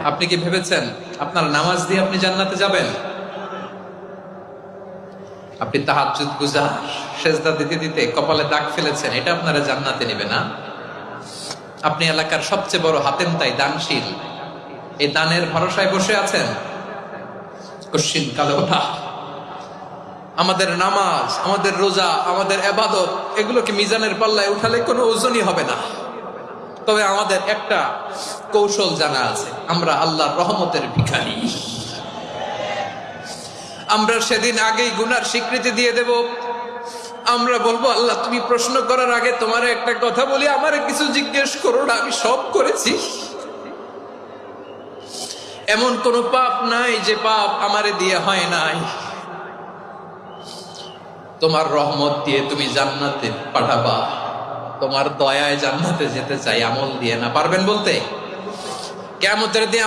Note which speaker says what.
Speaker 1: আপনি কি ভেবেছেন আপনার নামাজ দিয়ে আপনি জান্নাতে যাবেন? আপনি তাহাজ্জুদ গুজার, সেজদা দিতে দিতে কপালে দাগ ফেলেছেন, এটা আপনারা জান্নাতে নেবে না? আপনি এলাকার সবচেয়ে বড় হাতেম তাই দানশীল, এই দানের ভরসায় বসে আছেন, কশিন কালে ওঠা। আমাদের নামাজ, আমাদের রোজা, আমাদের ইবাদত, এগুলোকে মিজানের পাল্লায় উঠালে কোনো ওজনই হবে না। তবে আমাদের একটা কৌশল জানা আছে, আমরা আল্লাহর রহমতের ভিখারি। আমরা সেদিন আগেই গুনার স্বীকৃতি দিয়ে দেব। আমরা বলবো, আল্লাহ তুমি প্রশ্ন করার আগে তোমার একটা কথা বলি, আমারে কিছু জিজ্ঞেস করো না, আমি সব করেছি। এমন কোন পাপ নাই যে পাপ আমারে দিয়ে হয় নাই। তোমার রহমত দিয়ে তুমি জান্নাতে পাঠাবা, তোমার দয়ায় জান্নাতে যেতে চাই, আমল দিয়ে না। পারবেন বলতে? কিয়ামতের দিন